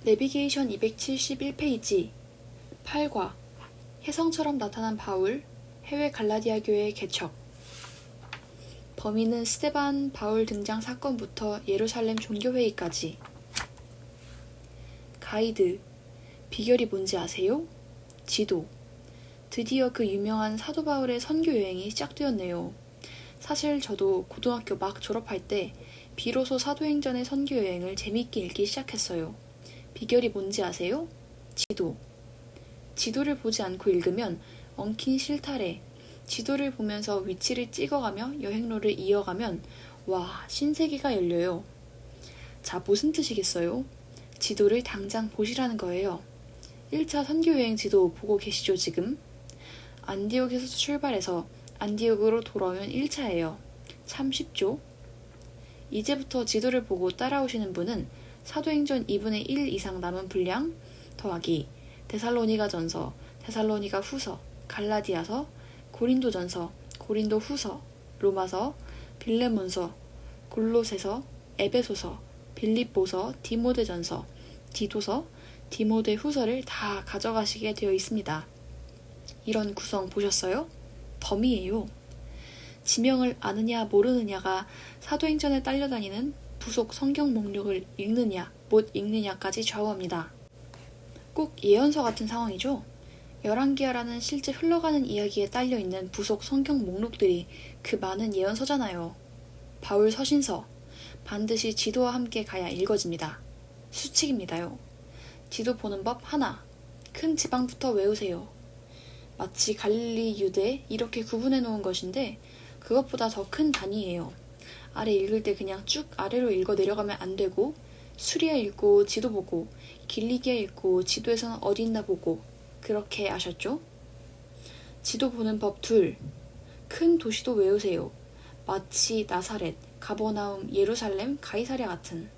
내비게이션 271페이지 8과 혜성처럼 나타난 바울, 해외 갈라디아 교회의 개척. 범인은 스데반 바울 등장 사건부터 예루살렘 종교회의까지. 가이드, 비결이 뭔지 아세요? 지도. 드디어 그 유명한 사도 바울의 선교 여행이 시작되었네요. 사실 저도 고등학교 막 졸업할 때 비로소 사도행전의 선교 여행을 재미있게 읽기 시작했어요. 비결이 뭔지 아세요? 지도. 지도를 보지 않고 읽으면 엉킨 실타래. 지도를 보면서 위치를 찍어가며 여행로를 이어가면 와, 신세계가 열려요. 자, 무슨 뜻이겠어요? 지도를 당장 보시라는 거예요. 1차 선교여행 지도 보고 계시죠, 지금? 안디옥에서 출발해서 안디옥으로 돌아오면 1차예요. 참 쉽죠? 이제부터 지도를 보고 따라오시는 분은 사도행전 2분의 1 이상 남은 분량 더하기 데살로니가 전서, 데살로니가 후서, 갈라디아서, 고린도 전서, 고린도 후서, 로마서, 빌레몬서, 골로새서, 에베소서, 빌립보서, 디모데 전서, 디도서, 디모데 후서를 다 가져가시게 되어 있습니다. 이런 구성 보셨어요? 덤이에요. 지명을 아느냐 모르느냐가 사도행전에 딸려다니는 부속 성경 목록을 읽느냐 못 읽느냐까지 좌우합니다. 꼭 예언서 같은 상황이죠. 열왕기하라는 실제 흘러가는 이야기에 딸려있는 부속 성경 목록들이 그 많은 예언서잖아요. 바울 서신서, 반드시 지도와 함께 가야 읽어집니다. 수칙입니다요. 지도 보는 법 하나, 큰 지방부터 외우세요. 마치 갈릴리, 유대 이렇게 구분해 놓은 것인데 그것보다 더 큰 단위예요. 아래 읽을 때 그냥 쭉 아래로 읽어 내려가면 안 되고 수리아 읽고 지도 보고 길리기아 읽고 지도에서는 어디 있나 보고 그렇게 아셨죠? 지도 보는 법 둘, 큰 도시도 외우세요. 마치 나사렛, 가버나움, 예루살렘, 가이사랴 같은.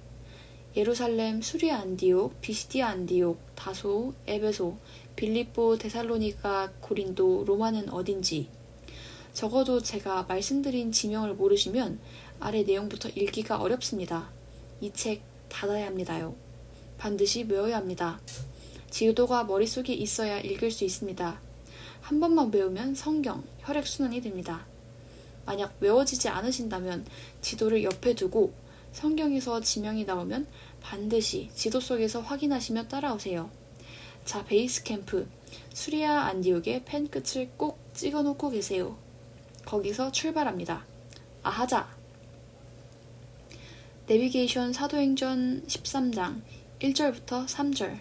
예루살렘, 수리아 안디옥, 비시디아 안디옥, 다소, 에베소, 빌립보, 데살로니가, 고린도, 로마는 어딘지. 적어도 제가 말씀드린 지명을 모르시면 아래 내용부터 읽기가 어렵습니다. 이 책 닫아야 합니다요. 반드시 외워야 합니다. 지도가 머릿속에 있어야 읽을 수 있습니다. 한 번만 외우면 성경, 혈액순환이 됩니다. 만약 외워지지 않으신다면 지도를 옆에 두고 성경에서 지명이 나오면 반드시 지도 속에서 확인하시며 따라오세요. 자, 베이스 캠프, 수리아 안디옥에 펜 끝을 꼭 찍어놓고 계세요. 거기서 출발합니다. 아하자! 내비게이션 사도행전 13장 1절부터 3절.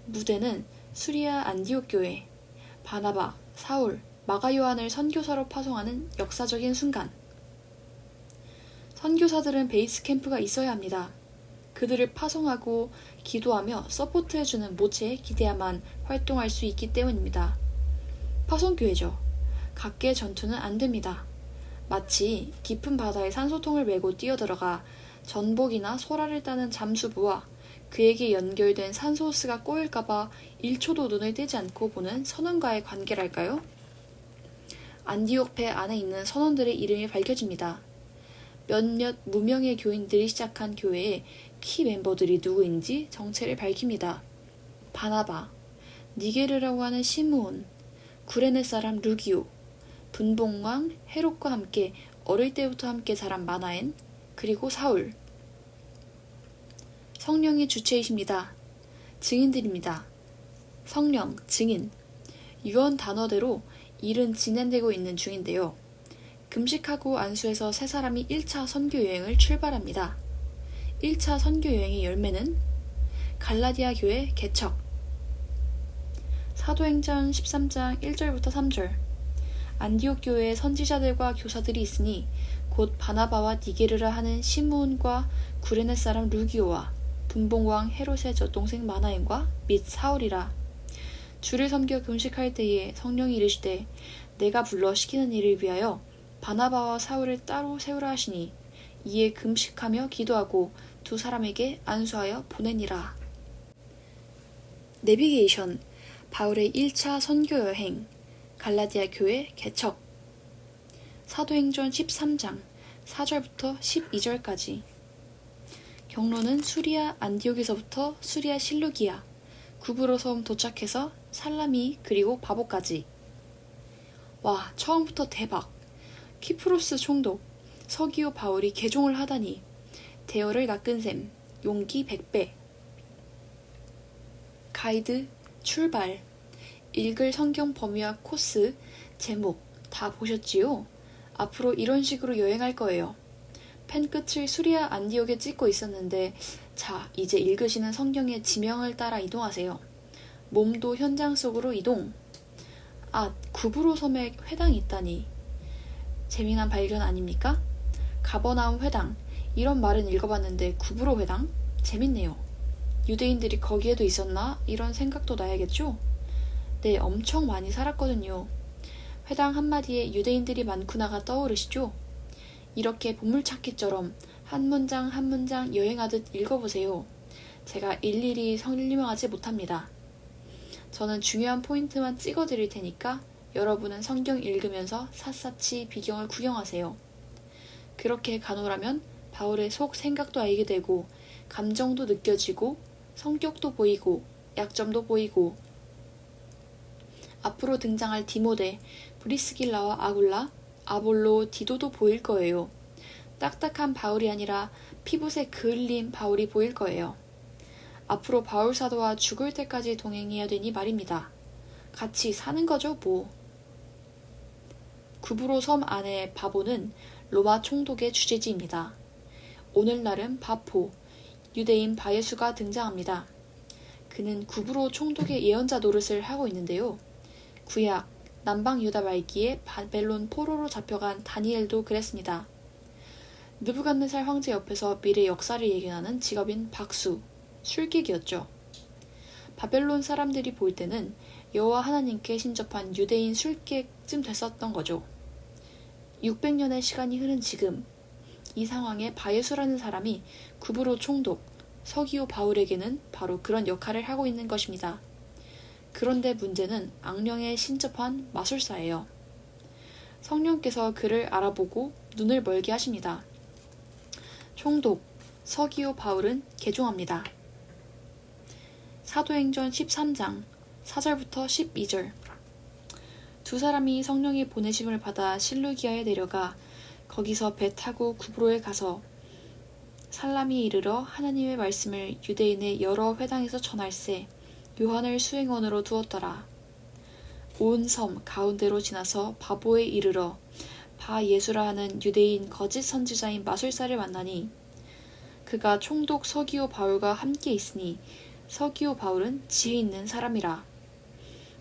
무대는 수리아 안디옥 교회, 바나바, 사울, 마가 요한을 선교사로 파송하는 역사적인 순간. 선교사들은 베이스 캠프가 있어야 합니다. 그들을 파송하고 기도하며 서포트해주는 모체에 기대야만 활동할 수 있기 때문입니다. 파송교회죠. 각계 전투는 안 됩니다. 마치 깊은 바다에 산소통을 메고 뛰어들어가 전복이나 소라를 따는 잠수부와 그에게 연결된 산소호스가 꼬일까봐 1초도 눈을 떼지 않고 보는 선원과의 관계랄까요? 안디옥 배 안에 있는 선원들의 이름이 밝혀집니다. 몇몇 무명의 교인들이 시작한 교회의 키 멤버들이 누구인지 정체를 밝힙니다. 바나바, 니게르라고 하는 시므온, 구레네 사람 루기오, 분봉왕 헤롯과 함께 어릴 때부터 함께 자란 마나엔, 그리고 사울. 성령이 주체이십니다. 증인들입니다. 성령, 증인. 유언 단어대로 일은 진행되고 있는 중인데요. 금식하고 안수해서 세 사람이 1차 선교여행을 출발합니다. 1차 선교여행의 열매는 갈라디아 교회 개척. 사도행전 13장 1절부터 3절. 안디옥 교회에 선지자들과 교사들이 있으니 곧 바나바와 니게르라 하는 시므온과 구레네 사람 루기오와 분봉왕 헤롯의 젖동생 마나엔과 및 사울이라. 주를 섬겨 금식할 때에 성령이 이르시되 내가 불러 시키는 일을 위하여 바나바와 사울을 따로 세우라 하시니 이에 금식하며 기도하고 두 사람에게 안수하여 보내니라. 내비게이션 바울의 1차 선교여행 갈라디아 교회 개척. 사도행전 13장 4절부터 12절까지. 경로는 수리아 안디옥에서부터 수리아 실루기아, 구브로 섬 도착해서 살라미 그리고 바보까지. 와, 처음부터 대박. 키프로스 총독, 서기오 바울이 개종을 하다니. 대열을 낚은 셈, 용기 100배. 가이드, 출발. 읽을 성경 범위와 코스, 제목 다 보셨지요? 앞으로 이런 식으로 여행할 거예요. 펜 끝을 수리아 안디옥에 찍고 있었는데, 자, 이제 읽으시는 성경의 지명을 따라 이동하세요. 몸도 현장 속으로 이동. 아, 구브로 섬에 회당이 있다니. 재미난 발견 아닙니까? 가버나움 회당. 이런 말은 읽어봤는데 구브로 회당? 재밌네요. 유대인들이 거기에도 있었나? 이런 생각도 나야겠죠? 네, 엄청 많이 살았거든요. 회당 한마디에 유대인들이 많구나가 떠오르시죠? 이렇게 보물찾기처럼 한 문장 한 문장 여행하듯 읽어보세요. 제가 일일이 설명하지 못합니다. 저는 중요한 포인트만 찍어드릴 테니까 여러분은 성경 읽으면서 샅샅이 비경을 구경하세요. 그렇게 가노라면 바울의 속 생각도 알게 되고 감정도 느껴지고 성격도 보이고 약점도 보이고 앞으로 등장할 디모데, 브리스길라와 아굴라, 아볼로, 디도도 보일 거예요. 딱딱한 바울이 아니라 피붓에 그을린 바울이 보일 거예요. 앞으로 바울 사도와 죽을 때까지 동행해야 되니 말입니다. 같이 사는 거죠, 뭐. 구브로 섬 안의 바보는 로마 총독의 주재지입니다. 오늘날은 바포, 유대인 바예수가 등장합니다. 그는 구브로 총독의 예언자 노릇을 하고 있는데요. 구약, 남방 유다 말기에 바벨론 포로로 잡혀간 다니엘도 그랬습니다. 느부갓네살 황제 옆에서 미래 역사를 예견하는 직업인 박수, 술객이었죠. 바벨론 사람들이 볼 때는 여호와 하나님께 신접한 유대인 술객쯤 됐었던 거죠. 600년의 시간이 흐른 지금, 이 상황에 바예수라는 사람이 구브로 총독, 서기오 바울에게는 바로 그런 역할을 하고 있는 것입니다. 그런데 문제는 악령에 신접한 마술사예요. 성령께서 그를 알아보고 눈을 멀게 하십니다. 총독, 서기오 바울은 개종합니다. 사도행전 13장 4절부터 12절. 두 사람이 성령의 보내심을 받아 실루기아에 내려가 거기서 배 타고 구브로에 가서 살라미에 이르러 하나님의 말씀을 유대인의 여러 회당에서 전할세 요한을 수행원으로 두었더라. 온 섬 가운데로 지나서 바보에 이르러 바 예수라 하는 유대인 거짓 선지자인 마술사를 만나니 그가 총독 서기오 바울과 함께 있으니 서기오 바울은 지혜 있는 사람이라.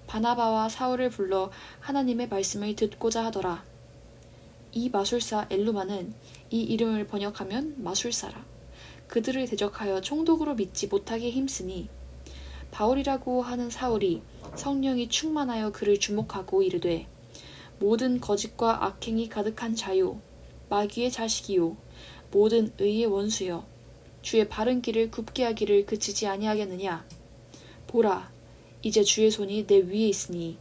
바나바와 사울을 불러 하나님의 말씀을 듣고자 하더라. 이 마술사 엘루마는 이 이름을 번역하면 마술사라. 그들을 대적하여 총독으로 믿지 못하게 힘쓰니 바울이라고 하는 사울이 성령이 충만하여 그를 주목하고 이르되 모든 거짓과 악행이 가득한 자요 마귀의 자식이요 모든 의의 원수여 주의 바른 길을 굽게 하기를 그치지 아니하겠느냐. 보라 이제 주의 손이 내 위에 있으니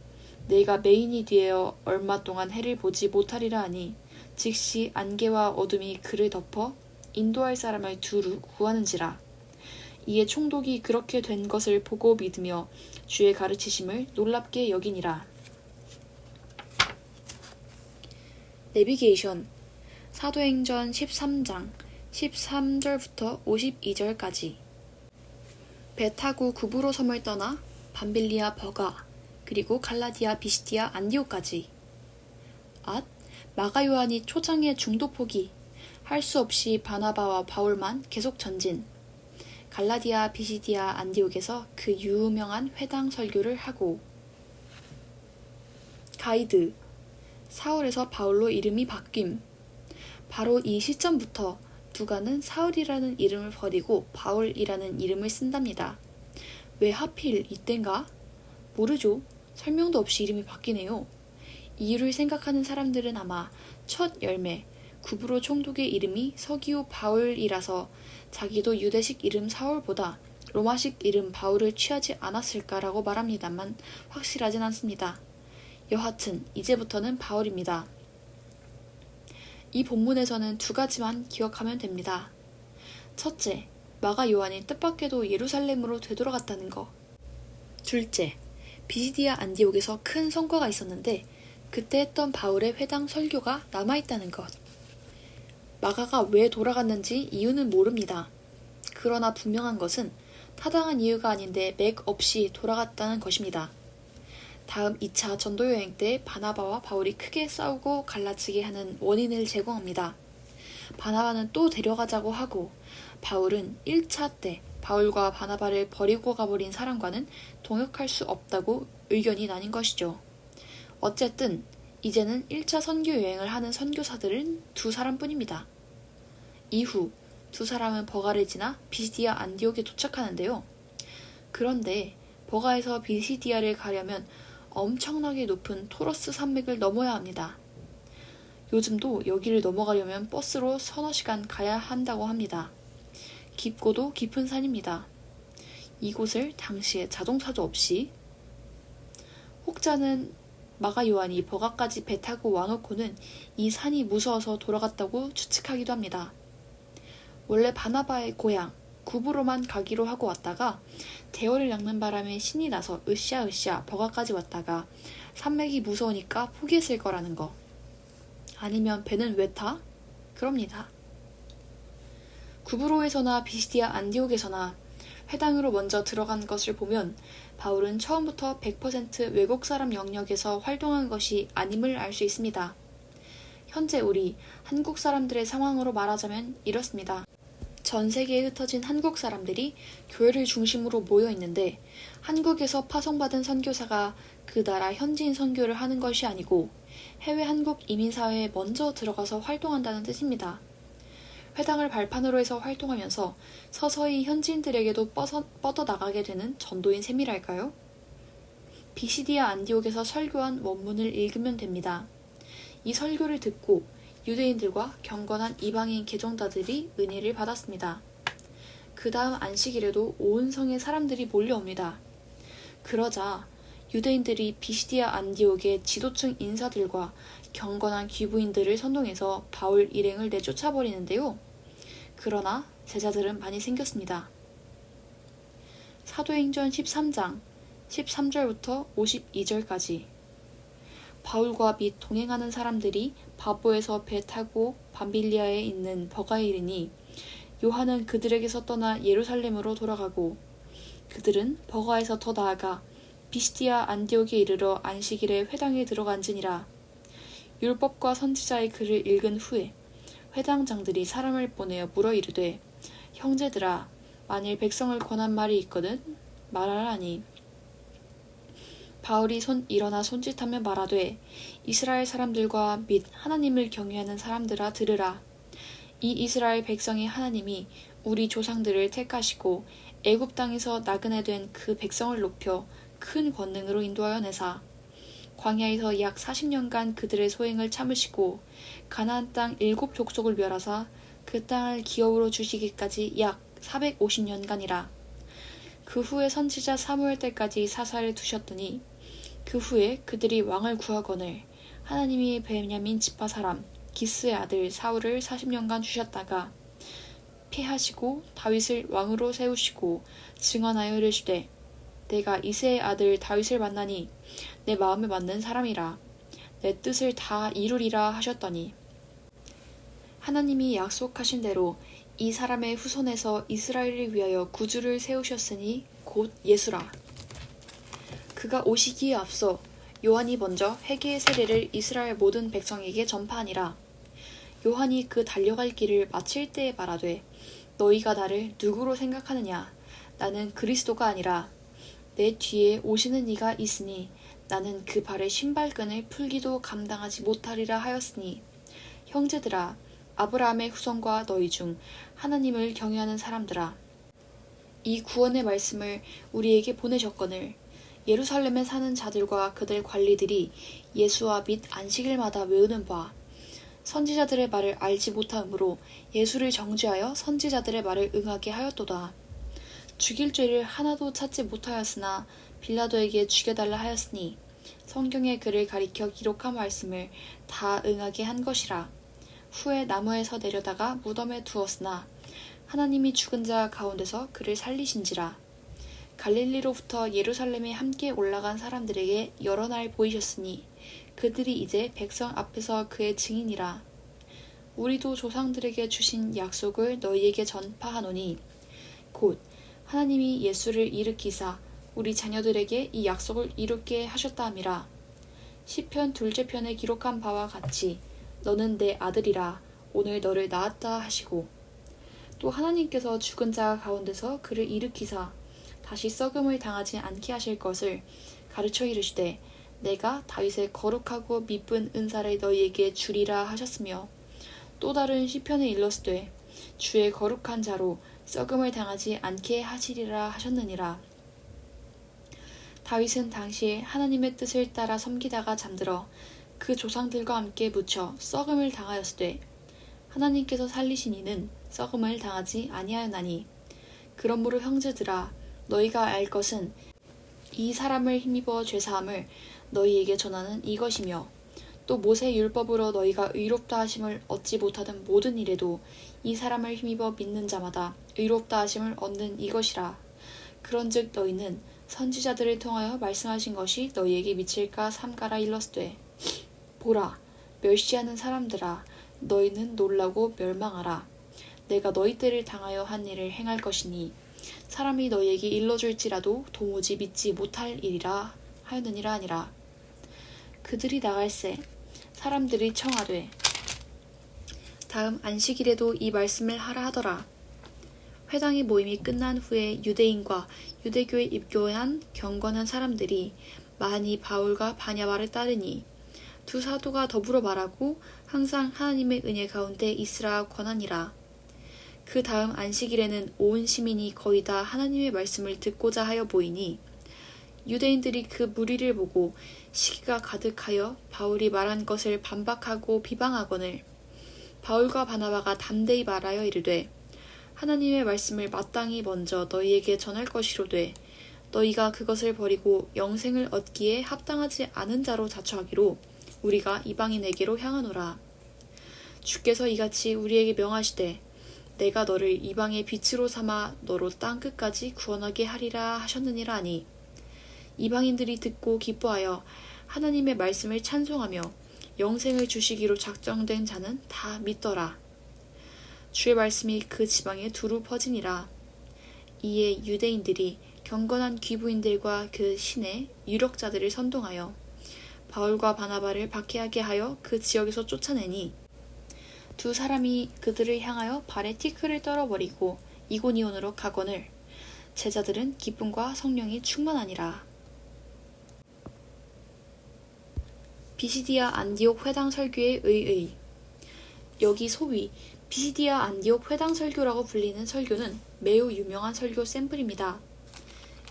내가 메인이 되어 얼마 동안 해를 보지 못하리라 하니 즉시 안개와 어둠이 그를 덮어 인도할 사람을 두루 구하는지라. 이에 총독이 그렇게 된 것을 보고 믿으며 주의 가르치심을 놀랍게 여기니라. 내비게이션 사도행전 13장 13절부터 52절까지. 배 타고 구브로 섬을 떠나 밤빌리아 버가 그리고 갈라디아 비시디아 안디오까지. 앗 마가 요한이 초장의 중도 포기. 할 수 없이 바나바와 바울만 계속 전진. 갈라디아 비시디아 안디옥에서 그 유명한 회당 설교를 하고. 가이드 사울에서 바울로 이름이 바뀜. 바로 이 시점부터 누가는 사울이라는 이름을 버리고 바울이라는 이름을 쓴답니다. 왜 하필 이땐가? 모르죠. 설명도 없이 이름이 바뀌네요. 이유를 생각하는 사람들은 아마 첫 열매 구브로 총독의 이름이 서기오 바울이라서 자기도 유대식 이름 사울보다 로마식 이름 바울을 취하지 않았을까라고 말합니다만 확실하진 않습니다. 여하튼 이제부터는 바울입니다. 이 본문에서는 두 가지만 기억하면 됩니다. 첫째, 마가 요한이 뜻밖에도 예루살렘으로 되돌아갔다는 것. 둘째, 비시디아 안디옥에서 큰 성과가 있었는데 그때 했던 바울의 회당 설교가 남아있다는 것. 마가가 왜 돌아갔는지 이유는 모릅니다. 그러나 분명한 것은 타당한 이유가 아닌데 맥 없이 돌아갔다는 것입니다. 다음 2차 전도여행 때 바나바와 바울이 크게 싸우고 갈라치게 하는 원인을 제공합니다. 바나바는 또 데려가자고 하고 바울은 1차 때 바울과 바나바를 버리고 가버린 사람과는 동역할 수 없다고 의견이 나뉜 것이죠. 어쨌든 이제는 1차 선교 여행을 하는 선교사들은 두 사람뿐입니다. 이후 두 사람은 버가를 지나 비시디아 안디옥에 도착하는데요. 그런데 버가에서 비시디아를 가려면 엄청나게 높은 토러스 산맥을 넘어야 합니다. 요즘도 여기를 넘어가려면 버스로 서너 시간 가야 한다고 합니다. 깊고도 깊은 산입니다. 이곳을 당시에 자동차도 없이 혹자는 마가 요한이 버가까지 배 타고 와놓고는 이 산이 무서워서 돌아갔다고 추측하기도 합니다. 원래 바나바의 고향 구브로만 가기로 하고 왔다가 대열을 낚는 바람에 신이 나서 으쌰으쌰 버가까지 왔다가 산맥이 무서우니까 포기했을 거라는 거. 아니면 배는 왜 타? 그럽니다. 구브로에서나 비시디아 안디옥에서나 회당으로 먼저 들어간 것을 보면 바울은 처음부터 100% 외국 사람 영역에서 활동한 것이 아님을 알 수 있습니다. 현재 우리 한국 사람들의 상황으로 말하자면 이렇습니다. 전 세계에 흩어진 한국 사람들이 교회를 중심으로 모여 있는데 한국에서 파송받은 선교사가 그 나라 현지인 선교를 하는 것이 아니고 해외 한국 이민사회에 먼저 들어가서 활동한다는 뜻입니다. 회당을 발판으로 해서 활동하면서 서서히 현지인들에게도 뻗어나가게 되는 전도인 셈이랄까요? 비시디아 안디옥에서 설교한 원문을 읽으면 됩니다. 이 설교를 듣고 유대인들과 경건한 이방인 개종자들이 은혜를 받았습니다. 그 다음 안식일에도 온 성의 사람들이 몰려옵니다. 그러자 유대인들이 비시디아 안디옥의 지도층 인사들과 경건한 귀부인들을 선동해서 바울 일행을 내쫓아버리는데요. 그러나 제자들은 많이 생겼습니다. 사도행전 13장 13절부터 52절까지 바울과 및 동행하는 사람들이 바보에서 배 타고 밤빌리아에 있는 버가에 이르니 요한은 그들에게서 떠나 예루살렘으로 돌아가고 그들은 버가에서 더 나아가 비시디아 안디옥에 이르러 안식일에 회당에 들어간지니라. 율법과 선지자의 글을 읽은 후에 회당장들이 사람을 보내어 물어 이르되 형제들아 만일 백성을 권한 말이 있거든 말하라니. 바울이 일어나 손짓하며 말하되 이스라엘 사람들과 및 하나님을 경외하는 사람들아 들으라. 이 이스라엘 백성의 하나님이 우리 조상들을 택하시고 애굽 땅에서 나그네 된 그 백성을 높여 큰 권능으로 인도하여 내사 광야에서 약 40년간 그들의 소행을 참으시고 가나안 땅 7족속을 멸하사 그 땅을 기업으로 주시기까지 약 450년간이라. 그 후에 선지자 사무엘 때까지 사사를 두셨더니 그 후에 그들이 왕을 구하거늘 하나님이 베냐민 지파 사람 기스의 아들 사울을 40년간 주셨다가 패하시고 다윗을 왕으로 세우시고 증언하여 이르시되 내가 이새의 아들 다윗을 만나니 내 마음에 맞는 사람이라 내 뜻을 다 이루리라 하셨더니 하나님이 약속하신 대로 이 사람의 후손에서 이스라엘을 위하여 구주를 세우셨으니 곧 예수라. 그가 오시기에 앞서 요한이 먼저 회개의 세례를 이스라엘 모든 백성에게 전파하니라. 요한이 그 달려갈 길을 마칠 때에 말하되 너희가 나를 누구로 생각하느냐? 나는 그리스도가 아니라 내 뒤에 오시는 이가 있으니 나는 그 발의 신발끈을 풀기도 감당하지 못하리라 하였으니 형제들아 아브라함의 후손과 너희 중 하나님을 경외하는 사람들아 이 구원의 말씀을 우리에게 보내셨거늘 예루살렘에 사는 자들과 그들 관리들이 예수와 및 안식일마다 외우는 바 선지자들의 말을 알지 못하므로 예수를 정죄하여 선지자들의 말을 응하게 하였도다. 죽일 죄를 하나도 찾지 못하였으나 빌라도에게 죽여달라 하였으니 성경의 글을 가리켜 기록한 말씀을 다 응하게 한 것이라. 후에 나무에서 내려다가 무덤에 두었으나 하나님이 죽은 자 가운데서 그를 살리신지라. 갈릴리로부터 예루살렘에 함께 올라간 사람들에게 여러 날 보이셨으니 그들이 이제 백성 앞에서 그의 증인이라. 우리도 조상들에게 주신 약속을 너희에게 전파하노니 곧 하나님이 예수를 일으키사 우리 자녀들에게 이 약속을 이루게 하셨다 함이라. 시편 2째 편에 기록한 바와 같이 너는 내 아들이라 오늘 너를 낳았다 하시고, 또 하나님께서 죽은 자 가운데서 그를 일으키사 다시 썩음을 당하지 않게 하실 것을 가르쳐 이르시되 내가 다윗의 거룩하고 미쁜 은사를 너희에게 주리라 하셨으며, 또 다른 시편에 일렀으되 주의 거룩한 자로 썩음을 당하지 않게 하시리라 하셨느니라. 다윗은 당시에 하나님의 뜻을 따라 섬기다가 잠들어 그 조상들과 함께 묻혀 썩음을 당하였으되 하나님께서 살리신 이는 썩음을 당하지 아니하였나니, 그러므로 형제들아 너희가 알 것은 이 사람을 힘입어 죄사함을 너희에게 전하는 이것이며, 또 모세 율법으로 너희가 의롭다 하심을 얻지 못하던 모든 일에도 이 사람을 힘입어 믿는 자마다 의롭다 하심을 얻는 이것이라. 그런즉 너희는 선지자들을 통하여 말씀하신 것이 너희에게 미칠까 삼가라 일렀으되 보라 멸시하는 사람들아 너희는 놀라고 멸망하라. 내가 너희 때를 당하여 한 일을 행할 것이니 사람이 너희에게 일러줄지라도 도무지 믿지 못할 일이라 하였느니라 하니라. 그들이 나갈새 사람들이 청하되 다음 안식일에도 이 말씀을 하라 하더라. 회당의 모임이 끝난 후에 유대인과 유대교에 입교한 경건한 사람들이 많이 바울과 바냐바를 따르니 두 사도가 더불어 말하고 항상 하나님의 은혜 가운데 있으라 권하니라. 그 다음 안식일에는 온 시민이 거의 다 하나님의 말씀을 듣고자 하여 모이니 유대인들이 그 무리를 보고 시기가 가득하여 바울이 말한 것을 반박하고 비방하거늘 바울과 바나바가 담대히 말하여 이르되 하나님의 말씀을 마땅히 먼저 너희에게 전할 것이로되 너희가 그것을 버리고 영생을 얻기에 합당하지 않은 자로 자처하기로 우리가 이방인에게로 향하노라. 주께서 이같이 우리에게 명하시되 내가 너를 이방의 빛으로 삼아 너로 땅 끝까지 구원하게 하리라 하셨느니라 하니, 이방인들이 듣고 기뻐하여 하나님의 말씀을 찬송하며 영생을 주시기로 작정된 자는 다 믿더라. 주의 말씀이 그 지방에 두루 퍼지니라. 이에 유대인들이 경건한 귀부인들과 그 신의 유력자들을 선동하여 바울과 바나바를 박해하게 하여 그 지역에서 쫓아내니 두 사람이 그들을 향하여 발에 티끌을 떨어버리고 이고니온으로 가거늘 제자들은 기쁨과 성령이 충만하니라. 비시디아 안디옥 회당 설교의 의의. 여기 소위 비시디아 안디옥 회당 설교라고 불리는 설교는 매우 유명한 설교 샘플입니다.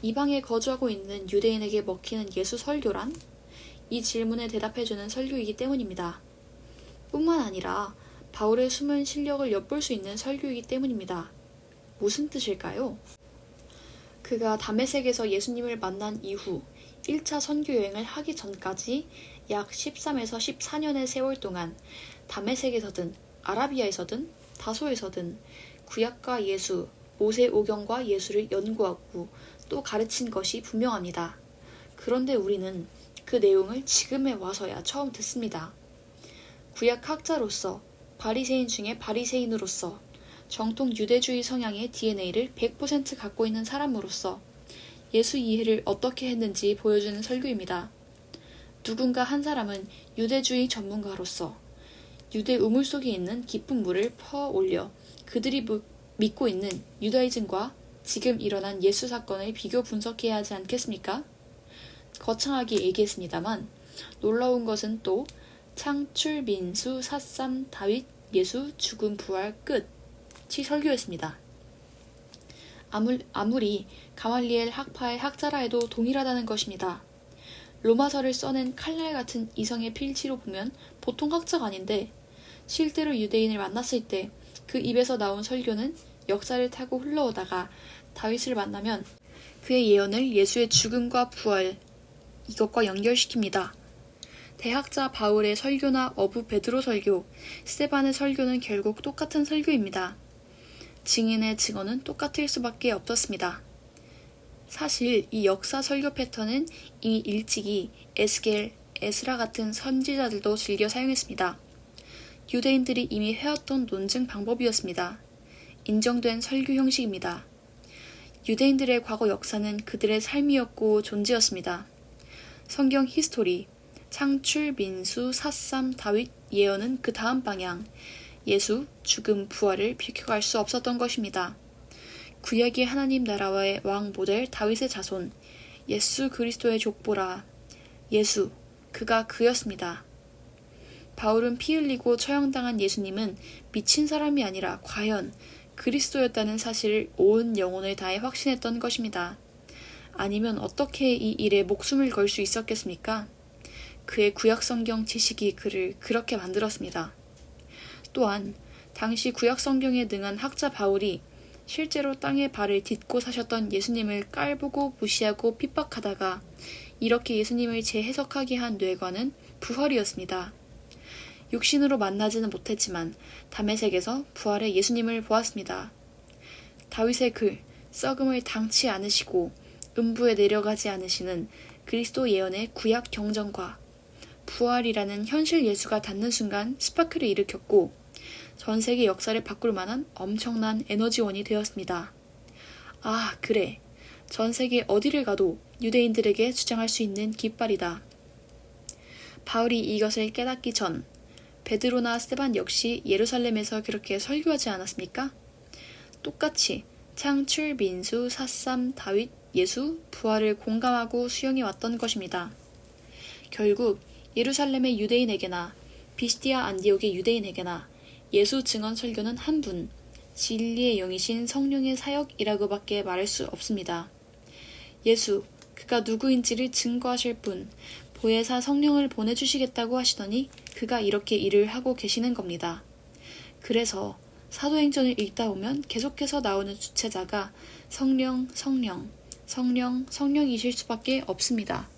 이방에 거주하고 있는 유대인에게 먹히는 예수 설교란? 이 질문에 대답해주는 설교이기 때문입니다. 뿐만 아니라 바울의 숨은 실력을 엿볼 수 있는 설교이기 때문입니다. 무슨 뜻일까요? 그가 다메섹에서 예수님을 만난 이후 1차 선교 여행을 하기 전까지 약 13에서 14년의 세월 동안 다메섹에서든 아라비아에서든 다소에서든 구약과 예수, 모세 오경과 예수를 연구하고 또 가르친 것이 분명합니다. 그런데 우리는 그 내용을 지금에 와서야 처음 듣습니다. 구약학자로서 바리새인 중에 바리새인으로서 정통 유대주의 성향의 DNA를 100% 갖고 있는 사람으로서 예수 이해를 어떻게 했는지 보여주는 설교입니다. 누군가 한 사람은 유대주의 전문가로서 유대 우물 속에 있는 깊은 물을 퍼 올려 그들이 믿고 있는 유다이즘과 지금 일어난 예수 사건을 비교 분석해야 하지 않겠습니까? 거창하게 얘기했습니다만 놀라운 것은 또 창출, 민수, 삿삼, 다윗, 예수, 죽음, 부활, 끝이 설교였습니다. 아무리 가말리엘 학파의 학자라 해도 동일하다는 것입니다. 로마서를 써낸 칼날 같은 이성의 필치로 보면 보통 학자가 아닌데 실제로 유대인을 만났을 때 그 입에서 나온 설교는 역사를 타고 흘러오다가 다윗을 만나면 그의 예언을 예수의 죽음과 부활 이것과 연결시킵니다. 대학자 바울의 설교나 어부 베드로 설교, 스데반의 설교는 결국 똑같은 설교입니다. 증인의 증언은 똑같을 수밖에 없었습니다. 사실 이 역사 설교 패턴은 이미 일찍이 에스겔, 에스라 같은 선지자들도 즐겨 사용했습니다. 유대인들이 이미 해왔던 논증 방법이었습니다. 인정된 설교 형식입니다. 유대인들의 과거 역사는 그들의 삶이었고 존재였습니다. 성경 히스토리, 창출, 민수, 삿삼, 다윗, 예언은 그 다음 방향, 예수, 죽음, 부활을 비켜갈 수 없었던 것입니다. 구약의 하나님 나라와의 왕 모델 다윗의 자손, 예수 그리스도의 족보라. 예수, 그가 그였습니다. 바울은 피 흘리고 처형당한 예수님은 미친 사람이 아니라 과연 그리스도였다는 사실을 온 영혼을 다해 확신했던 것입니다. 아니면 어떻게 이 일에 목숨을 걸 수 있었겠습니까? 그의 구약성경 지식이 그를 그렇게 만들었습니다. 또한 당시 구약성경에 능한 학자 바울이 실제로 땅에 발을 딛고 사셨던 예수님을 깔보고 무시하고 핍박하다가 이렇게 예수님을 재해석하게 한 뇌관은 부활이었습니다. 육신으로 만나지는 못했지만 다메섹에서 부활의 예수님을 보았습니다. 다윗의 글, 썩음을 당치 않으시고 음부에 내려가지 않으시는 그리스도 예언의 구약 경전과 부활이라는 현실 예수가 닿는 순간 스파크를 일으켰고 전 세계 역사를 바꿀 만한 엄청난 에너지원이 되었습니다. 아, 그래. 전 세계 어디를 가도 유대인들에게 주장할 수 있는 깃발이다. 바울이 이것을 깨닫기 전 베드로나 스데반 역시 예루살렘에서 그렇게 설교하지 않았습니까? 똑같이 창출, 민수, 삿삼, 다윗, 예수, 부활을 공감하고 수용해 왔던 것입니다. 결국 예루살렘의 유대인에게나 비시디아 안디옥의 유대인에게나 예수 증언 설교는 한 분, 진리의 영이신 성령의 사역이라고밖에 말할 수 없습니다. 예수, 그가 누구인지를 증거하실 분, 보혜사 성령을 보내주시겠다고 하시더니 그가 이렇게 일을 하고 계시는 겁니다. 그래서 사도행전을 읽다 보면 계속해서 나오는 주체자가 성령, 성령, 성령, 성령이실 수밖에 없습니다.